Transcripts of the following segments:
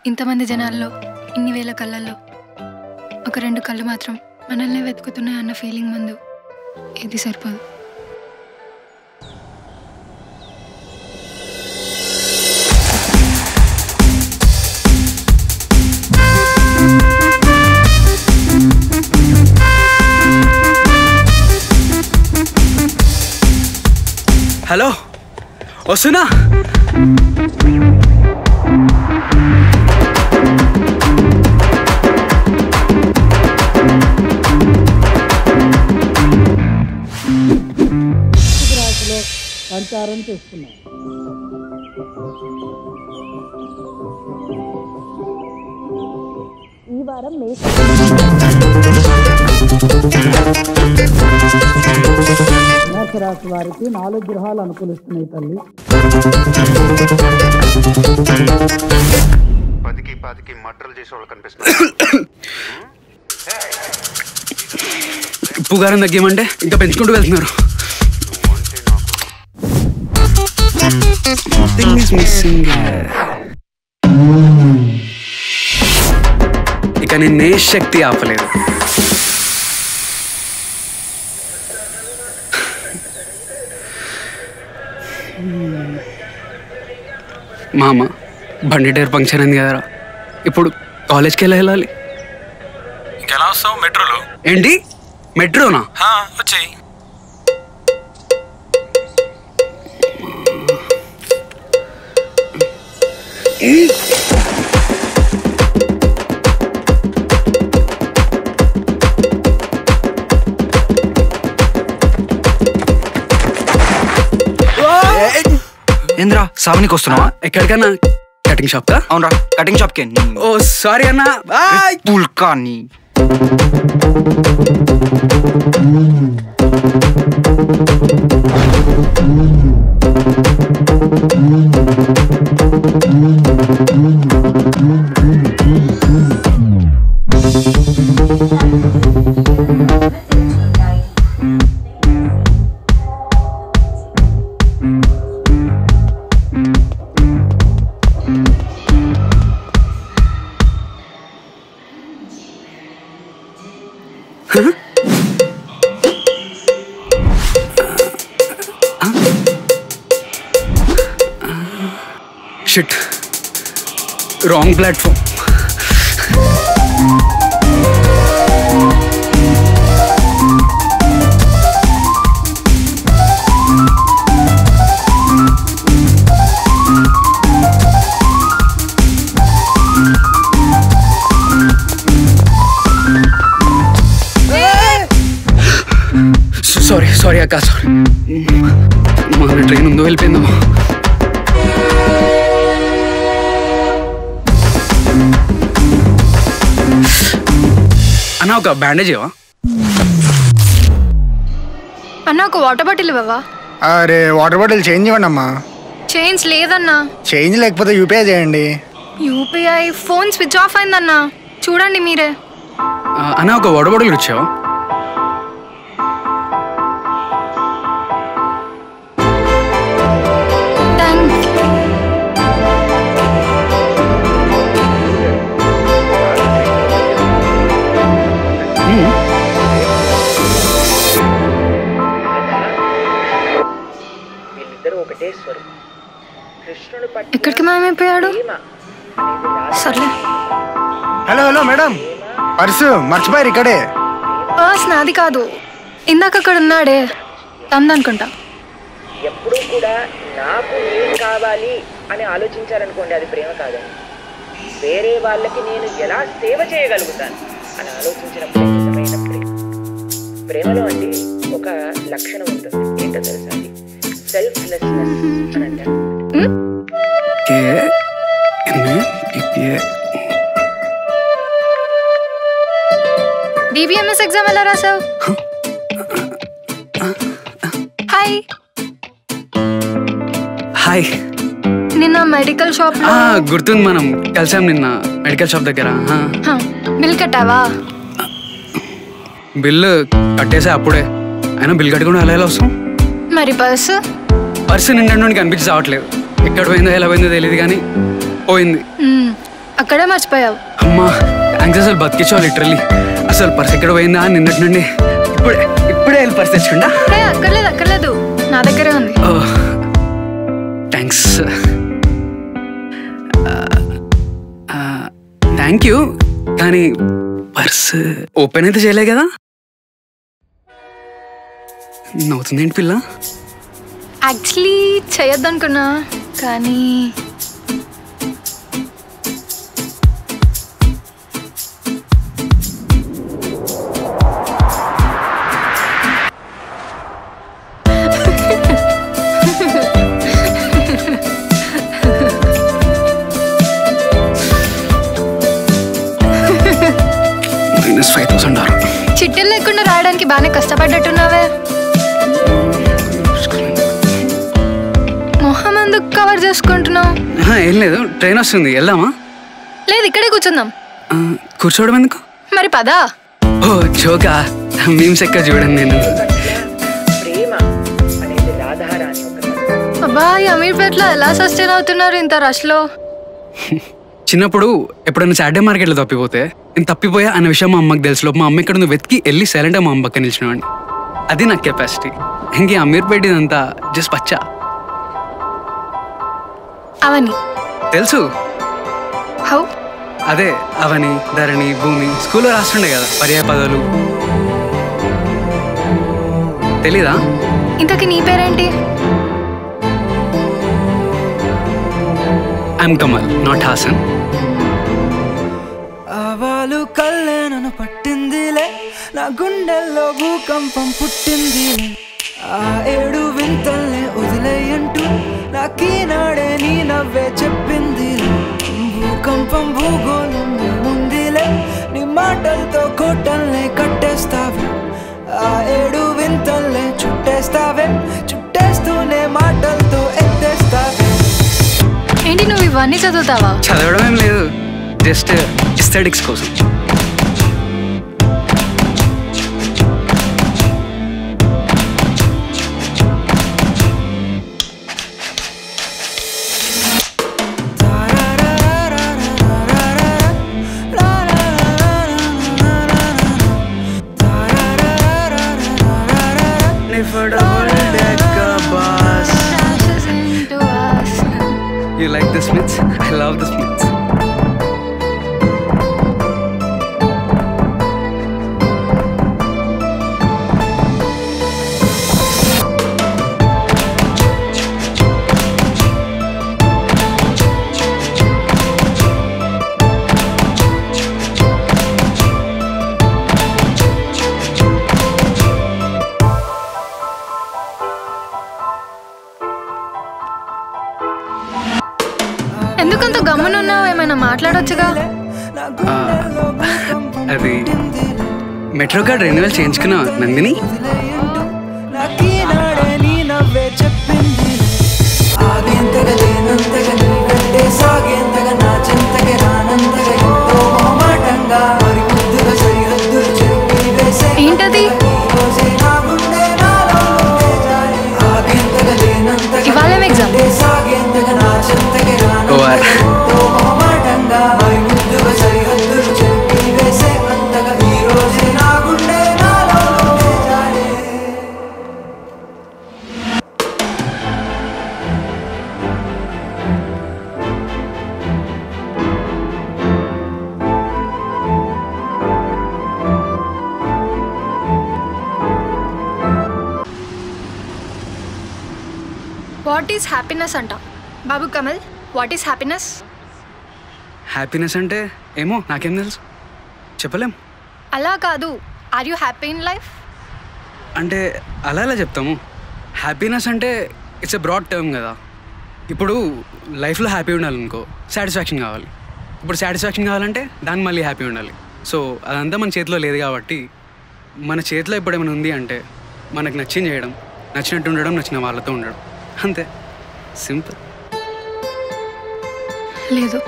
ఇంతమంది జనాల్లో ఇన్ని వేల కళ్ళల్లో ఒక 2 కళ్ళు మాత్రం మనల్ని వెతుకుతున్నాయి అన్న ఫీలింగ్ ముందు ఏది సరిపోదు. హలో వస్తున్నా. సంచారం చేస్తున్నాం. ఈ వారం మేషరాశి వారికి 4 గ్రహాలు అనుకూలిస్తున్నాయి తల్లి. 10కి మర్డర్లు చేసే వాళ్ళు కనిపిస్తున్నారు. ఉప్పు గారం తగ్గేమంటే ఇంకా పెంచుకుంటూ వెళ్తున్నారు. ఇక నిన్నే శక్తి ఆపలేదు. మామ బండి టైర్ పంక్చర్ అయింది కదరా, ఇప్పుడు కాలేజ్కి ఎలా వెళ్ళాలి? ఇంకెలా వస్తావు? మెట్రోలో. ఏంటి మెట్రోనా? వచ్చాయి. ఏంద్రా సావనికి వస్తున్నావా? ఎక్కడికన్నా? కటింగ్ షాప్ కా? అవునరా కటింగ్ షాప్ కి. ఓ సారీ అన్నా. బాయ్. పుల్కాని షిట్, రాంగ్ ప్లాట్ఫామ్. సారీ అక్క, సారీ. మన ట్రైన్ ఉందో వెళ్ళిపోయిందో. అన్నా ఒక బ్యాండేజ్ ఇవ్వవా? అన్న ఒక వాటర్ బాటిల్ ఇవ్వవా? అరే వాటర్ బాటిల్ చేంజ్ ఇవ్వండి అమ్మా. చేంజ్ లేదన్నా. చేంజ్ లేకపోతే యూపీఐ చేయండి. యూపీఐ ఫోన్ స్విచ్ ఆఫ్ అయిందన్నా, చూడండి మీరే. అన్నా ఒక వాటర్ బాటిల్ ఇచ్చావా? ఎక్కడికి మాయమైపోయాడు? సర్లే. హలో మేడం, పర్సు మర్చిపోయారు ఇక్కడే. పర్స్ నాది కాదు, ఇందాక అక్కడ ఉన్నాడే తందనుకుంటా. ఎప్పుడూ కూడా నాకు నేను కావాలి అని ఆలోచించాలనుకోండి, అది ప్రేమ కాదని. వేరే వాళ్ళకి నేను ఎలా సేవ చేయగలుగుతాను అని ఆలోచించినప్పుడు నిజమైన ప్రేమ. ప్రేమలో అండి ఒక లక్షణం ఉంటుంది, ఏంటో తెలుసా? అది సెల్ఫ్లెస్నెస్ అని అంటారు. DBMS ఎగ్జామ్ ఎలా రాసావు? హాయ్. నిన్న మెడికల్ షాప్ గుర్తుంది, మనం కలిసాం నిన్న మెడికల్ షాప్ దగ్గర. బిల్ కట్టావా? బిల్లు కట్టేసా అప్పుడే. అయినా బిల్ కట్టకుండా ఎలా వస్తాం? మరి పర్సు నిన్న నుండి కనిపించి రావట్లేదు. ఎక్కడ పోయిందో ఎలా పోయిందో తెలియదు కానీ పోయింది. అక్కడే మర్చిపోయావు. అమ్మా థ్యాంక్స్, అసలు బతికించావు లిటరల్లీ. అసలు పర్స్ ఎక్కడ పోయిందా నిన్నటి నుండి. ఇప్పుడే వెళ్ళి పర్స్ తెచ్చుకుంటా. అక్కర్లేదు, నా దగ్గరే ఉంది. థ్యాంక్స్. Thank you. కానీ పర్స్ ఓపెన్ అయితే చేయలే కదా. నవ్వుతుంది ఏంటి పిల్ల? యాక్చువల్లీ చేయొద్దు అనుకున్నా కానీ -5,000. చిట్టీలు లేకుండా రాయడానికి బాగానే కష్టపడ్డట్టున్నావే. మొహం ఎందుకు కవర్ చేసుకుంటున్నావు? ఏం లేదు, ట్రైన్ వస్తుంది, వెళ్దామా? లేదు, ఇక్కడే కూర్చుందాం. కూర్చోవడం ఎందుకు? మరి పదా. ఓ జోకా, మీమ్స్ ఎక్కడ చూడండి. నేను ప్రేమ అనేది రాధారాణి ఒక అబ్బా, ఈ అమీర్పేటలో ఎలా సస్టైన్ అవుతున్నారు ఇంత రష్లో? చిన్నప్పుడు ఎప్పుడైనా సాటర్డే మార్కెట్లో తప్పిపోతే నేను తప్పిపోయా అన్న విషయం మా అమ్మకి తెలుసు. మా అమ్మ ఇక్కడ నువ్వు వెతికి వెళ్ళి సైలెంట్గా మా అమ్మ పక్క నిలిచినవాడిని. అది నా కెపాసిటీ. ఇంకే అమీర్పేట ఇదంతా జస్ట్ పచ్చా. అవని తెలుసు. హౌ? అదే అవని, ధరణి, భూమి స్కూల్లో రాస్తుండే కదా పర్యాయ పదాలు. తెలీదా? ఇంతకీ నీ పేరేంటి? I'm Kamal, not Haasan. ఆవాలు కళ్ళే నన్ను పట్టిందిలే, నా గుండెల్లో భూకంపం పుట్టిందిలే. ఆ 7 వింతల్నే వదిలేయంటూ నాకీనాడే నీ నవ్వే చెప్పిందిలే. భూకంపం భూగోళం ముందిలే, నీ మాటలతో కోటల్నే కట్టేస్తావే. ఆ 7 వింతల్నే చుట్టేస్తావే, చుట్టేస్తూనే మాటలతో ఎత్తేస్తావే. ఏంటి నువ్వు ఇవన్నీ చదువుతావా? చదవడం ఏం లేదు, జస్ట్ ఎస్థెటిక్స్ కోసం. You like the Smiths? I love the Smiths. ఎందుకంత గమ్మునున్నావు? ఏమైనా మాట్లాడొచ్చుగా. అది మెట్రో కార్డ్ రెన్యువల్ చేయించుకున్నా నందిని. ఏంటది? ఇవాళ ఎగ్జామ్. వాట్ ఈస్ హ్యాపీనెస్ అంట బాబు Kamal? What is happiness? Happiness అంటే ఏమో నాకేం తెలుసు, చెప్పలేం. అలా కాదు, are you happy in life అంటే అలా ఎలా చెప్తాము? హ్యాపీనెస్ అంటే ఇట్స్ ఎ బ్రాడ్ టర్మ్ కదా. ఇప్పుడు లైఫ్లో హ్యాపీ ఉండాలనుకో, సాటిస్ఫాక్షన్ కావాలి. ఇప్పుడు సాటిస్ఫాక్షన్ కావాలంటే దాన్ని మళ్ళీ హ్యాపీ ఉండాలి. సో అదంతా మన చేతిలో లేదు కాబట్టి, మన చేతిలో ఇప్పుడు ఏమైనా ఉంది అంటే మనకు నచ్చింది చేయడం, నచ్చినట్టు ఉండడం, నచ్చిన వాళ్ళతో ఉండడం, అంతే. సింపుల్. లేదు,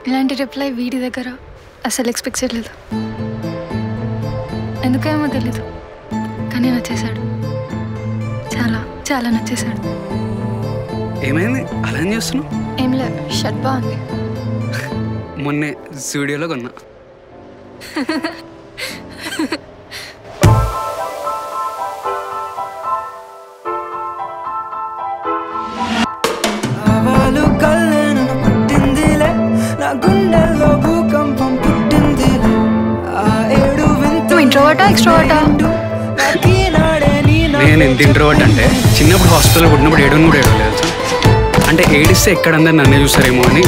ఇలాంటి రిప్లై వీడి దగ్గర అసలు ఎక్స్పెక్ట్ చేయలేదు. ఎందుకేమో తెలీదు, కానీ నచ్చేశాడు. చాలా చాలా నచ్చేశాడు. ఏమైంది అలా ఏం చేస్తున్నావు? ఏం లేదు, షర్ట్ బాగుంది. మొన్నే స్టూడియోలో కొన్నా. నువ్వు ఇంట్రోవర్టా ఎక్స్ట్రోవర్టా? నేను ఎంత ఇంట్రోవర్ట్ అంటే చిన్నప్పుడు హాస్పిటల్లో పుట్టినప్పుడు ఏడవని కూడా ఏడవలేదు సార్. అంటే ఏడిస్తే ఎక్కడందరూ నన్నే చూస్తారేమో అని.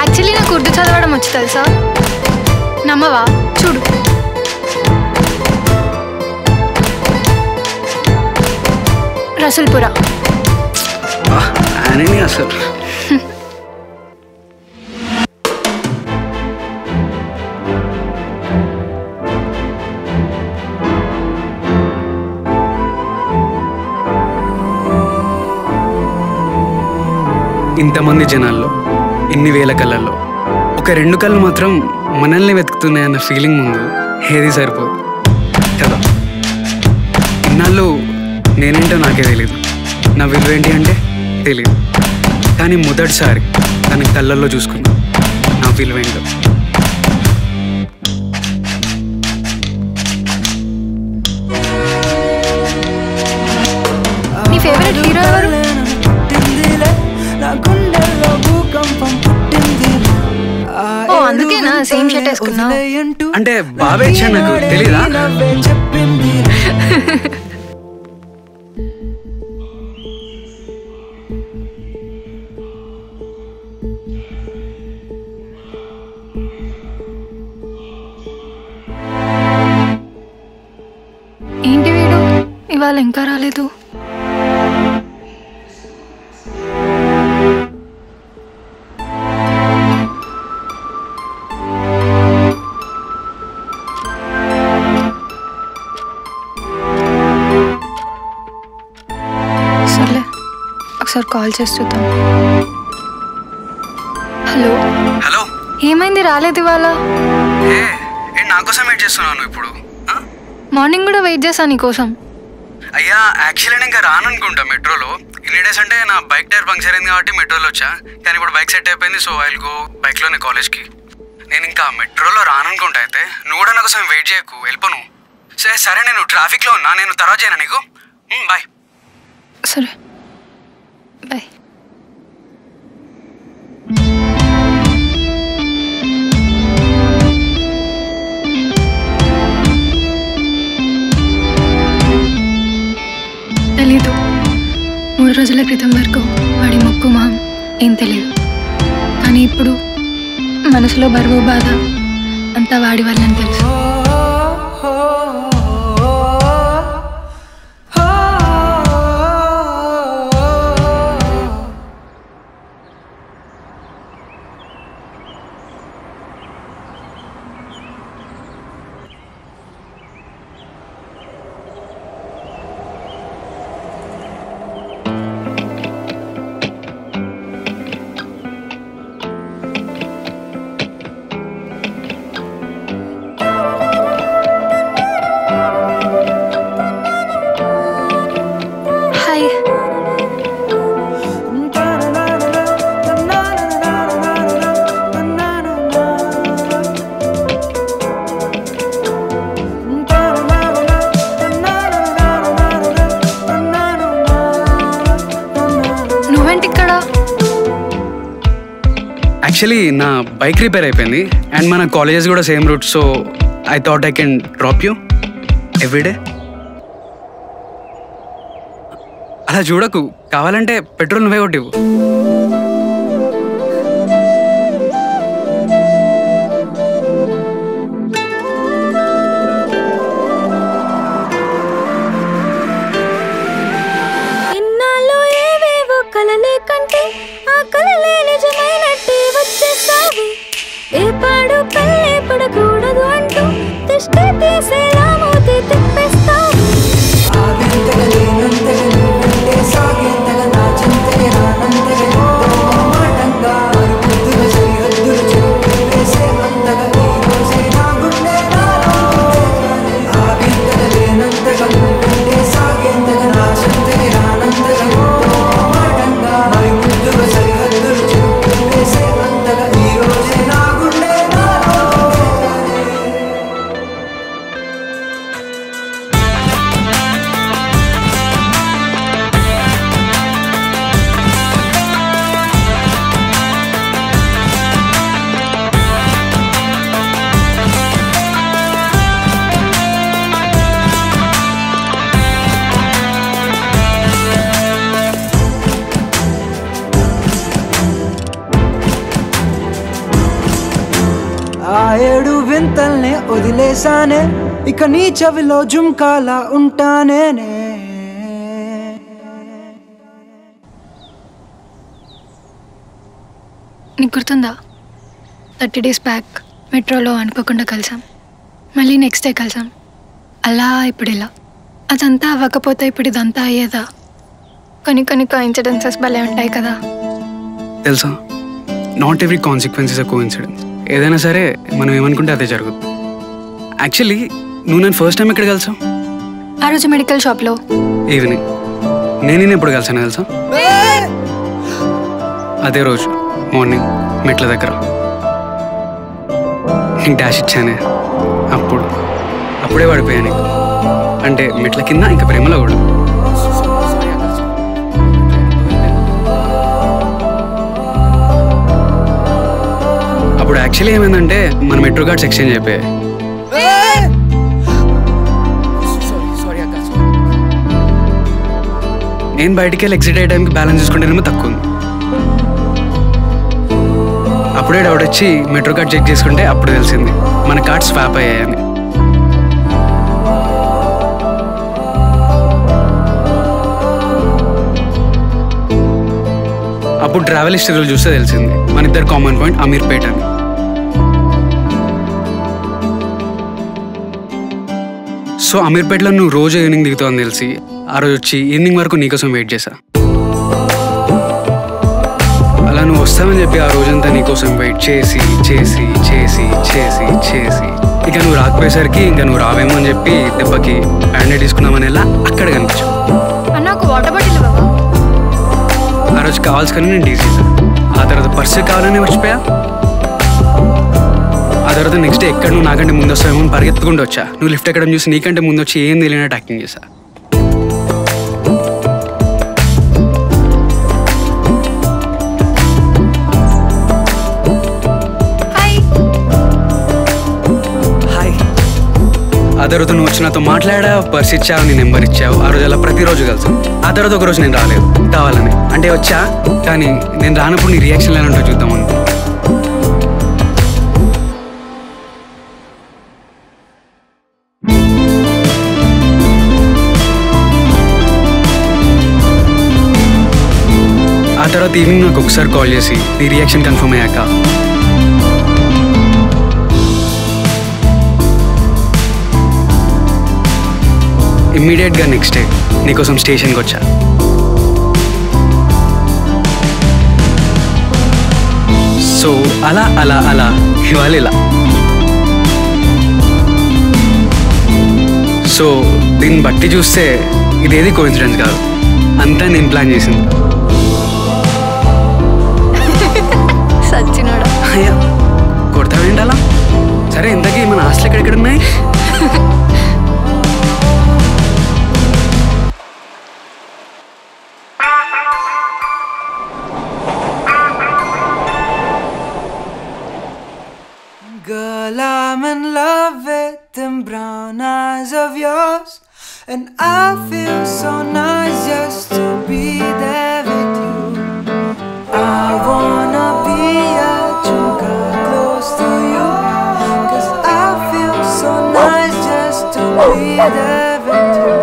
యాక్చువల్లీ నాకు ఉర్దూ చదవడం వచ్చి తెలుసా? నమ్మవా? చూడు. రసూల్పురా. అని అసలు ఇంతమంది జనాల్లో, ఇన్ని వేల కళ్ళల్లో ఒక 2 కళ్ళు మాత్రం మనల్ని వెతుకుతున్నాయన్న ఫీలింగ్ ముందు ఏది సరిపోదు కదా. ఇన్నాళ్ళు నేనేంటో నాకే తెలీదు, నా విలువ ఏంటి అంటే తెలీదు. కానీ మొదటిసారి తన కళ్ళల్లో చూసుకున్నా నా విలువ ఏంటో. నీ ఫేవరెట్ హీరో ఎవరు? ఓ అందుకేనా సేమ్ షర్ట్ వేసుకున్నావు? అంటే బాబే ఇచ్చా, నాకు తెలీదా? ఏంటి వీడు ఇవాళ ఇంకా రాలేదు? సర్లే, ఒకసారి కాల్ చేసి చూద్దాం. హలో హలో, ఏమైంది రాలేదు ఇవాళ? నా కోసం వెయిట్ చేస్తున్నాను ఇప్పుడు. మార్నింగ్ కూడా వెయిట్ చేశాను నీకోసం. అయ్యా యాక్చువల్లీ నేను ఇంకా రాననుకుంటా మెట్రోలో. ఇన్ని డేస్ అంటే నా బైక్ టైర్ పంక్చర్ అయింది కాబట్టి మెట్రోలో వచ్చా. కానీ ఇప్పుడు బైక్ సెట్ అయిపోయింది, సో ఐల్ గో బైక్లోనే కాలేజ్కి. నేను ఇంకా మెట్రోలో రాననుకుంటా. అయితే నువ్వు కూడా నా కోసం వెయిట్ చేయకు, వెళ్ళిపోను. సరే నేను ట్రాఫిక్లో ఉన్నా, నేను తర్వాత చేయనా నీకు? బాయ్. సరే బాయ్. తెలీదు, 3 రోజుల క్రితం వరకు వాడి మొక్కు మొహం ఏం తెలియదు. కానీ ఇప్పుడు మనసులో బరువు బాధ అంతా వాడి వల్లని తెలుసు. యాక్చువల్లీ నా బైక్ రిపేర్ అయిపోయింది అండ్ మన కాలేజెస్ కూడా same route, so I thought I can drop you everyday. అలా చూడకు, కావాలంటే పెట్రోల్ నువ్వే కొట్టివు. ఇన్నాళ్ళు ఏవేవో కలలే కంటే ఆ కలలే నిజమైనట్టే వచ్చేసావి. ఏ పాడు పల్లె పడకూడదు అంటూ తిష్ట తీసేలా మూతి తిప్పే ఏడు వింతల్నే వదిలేసానే ఇక నీ చెవిలో జుంకాలా ఉంటానే నీకు గుర్తుందా 30 days బ్యాక్ మెట్రోలో అనుకోకుండా కలిసాం, మళ్ళీ నెక్స్ట్ డే కలిసాం, అలా ఇప్పుడు ఇలా. అదంతా అవ్వకపోతే ఇప్పుడు ఇదంతా అయ్యేదా? కొన్ని కొన్ని కోఇన్సిడెన్సెస్ భలే ఉంటాయి కదా. తెలుసా, not every consequence is a coincidence. ఏదైనా సరే మనం ఏమనుకుంటే అదే జరుగుతుంది. యాక్చువల్లీ నువ్వు నేను ఫస్ట్ టైం ఎక్కడ కలిసావు? ఆ రోజు మెడికల్ షాప్లో ఈవినింగ్. నేను ఎప్పుడు కలిసాను తెలుసా? అదే రోజు మార్నింగ్ మెట్ల దగ్గర నీకు డాష్ ఇచ్చానే, అప్పుడే పడిపోయా నీకు. అంటే మెట్ల కింద ఇంకా ప్రేమలో కూడా. అప్పుడు యాక్చువల్లీ ఏమైందంటే మన మెట్రో కార్డ్స్ ఎక్స్చేంజ్ అయిపోయాయి. నేను బయటికి వెళ్ళి ఎగ్జిట్ అయ్యే టైంకి బ్యాలెన్స్ చూసుకుంటేనేమో తక్కువ ఉంది. అప్పుడే డౌట్ వచ్చి మెట్రో కార్డ్ చెక్ చేసుకుంటే అప్పుడు తెలిసింది మన కార్డ్స్ స్వాప్ అయ్యాయని. అప్పుడు ట్రావెల్ హిస్టరీలో చూస్తే తెలిసింది మన ఇద్దరు కామన్ పాయింట్ అమీర్పేట అని. సో అమీర్పేటలో నువ్వు రోజు ఈవినింగ్ దిగుతావు అని తెలిసి ఆ రోజు వచ్చి ఈవినింగ్ వరకు నీకోసం వెయిట్ చేశా. అలా నువ్వు వస్తావని చెప్పి ఆ రోజంతా నీకోసం వెయిట్ చేసి చేసి చేసి చేసి చేసి ఇక నువ్వు రాకపోయేసరికి ఇంకా నువ్వు రావేమో అని చెప్పి దెబ్బకి బ్యాండేడ్ తీసుకున్నామని ఎలా అక్కడ కనిపించావు. ఆ రోజు కావాల్సుకొని నేను డీసీసా. ఆ తర్వాత పర్సు కావాలని మర్చిపోయా. ఆ తర్వాత నెక్స్ట్ డే ఎక్కడ నువ్వు నాకంటే ముందు వస్తావేమో పరిగెత్తుకుంటూ వచ్చా. నువ్వు లిఫ్ట్ ఎక్కడం చూసి నీకంటే ముందు వచ్చి ఏం తెలియనట్టు యాక్టింగ్ చేశా. ఆ తర్వాత నువ్వు వచ్చి నాతో మాట్లాడావు, పర్స్ ఇచ్చావు, నీ నెంబర్ ఇచ్చావు. ఆ రోజు అలా ప్రతిరోజు కలిసాం. ఆ తర్వాత ఒకరోజు నేను రాలేదు కావాలని, అంటే వచ్చా కానీ నేను రానప్పుడు నీ రియాక్షన్ ఎలా ఉంటుందో చూద్దాం అనుకో. ఆ తర్వాత ఈవినింగ్ నాకు ఒకసారి కాల్ చేసి నీ రియాక్షన్ కన్ఫర్మ్ అయ్యాక ఇమ్మీడియట్గా నెక్స్ట్ డే నీకోసం స్టేషన్కి వచ్చా. సో అలా అలా అలా ఇవాళ ఇలా. సో దీన్ని బట్టి చూస్తే ఇదేది కోఇన్సిడెన్స్ కాదు, అంతా నేను ప్లాన్ చేసింది. సచ్చినోడా అయ్యా కొడతావేంటి అలా? సరే ఇంతకీ మన హాస్టల్ ఎక్కడెక్కడ ఉన్నాయి? Girl, I'm in love with them brown eyes of yours, and I feel so nice just to be there with you. I wanna be a chunka close to you, 'cause I feel so nice just to be there with you.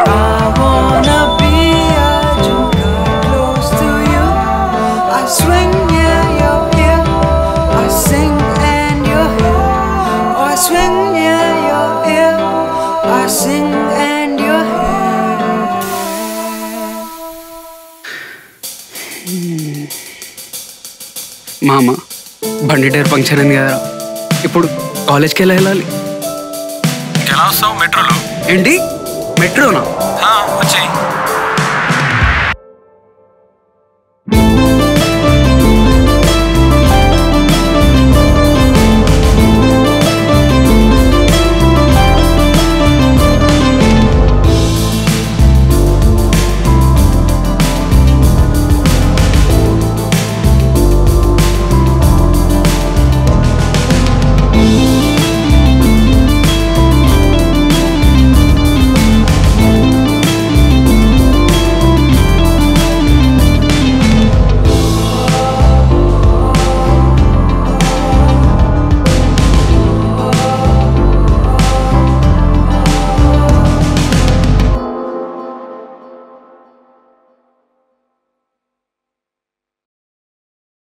I wanna be a chunka close to you. I swing, yeah, you're here. I sing and you're here. Oh, I swing, yeah, you're here. I sing and you're here. మా అమ్మ బండి tyre puncture అయింది కదా, ఇప్పుడు కాలేజ్కి ఎలా వెళ్ళాలి? ఇంకెలా వస్తావు? మెట్రోలో. ఏంటి మెట్రోనా? వచ్చేయి.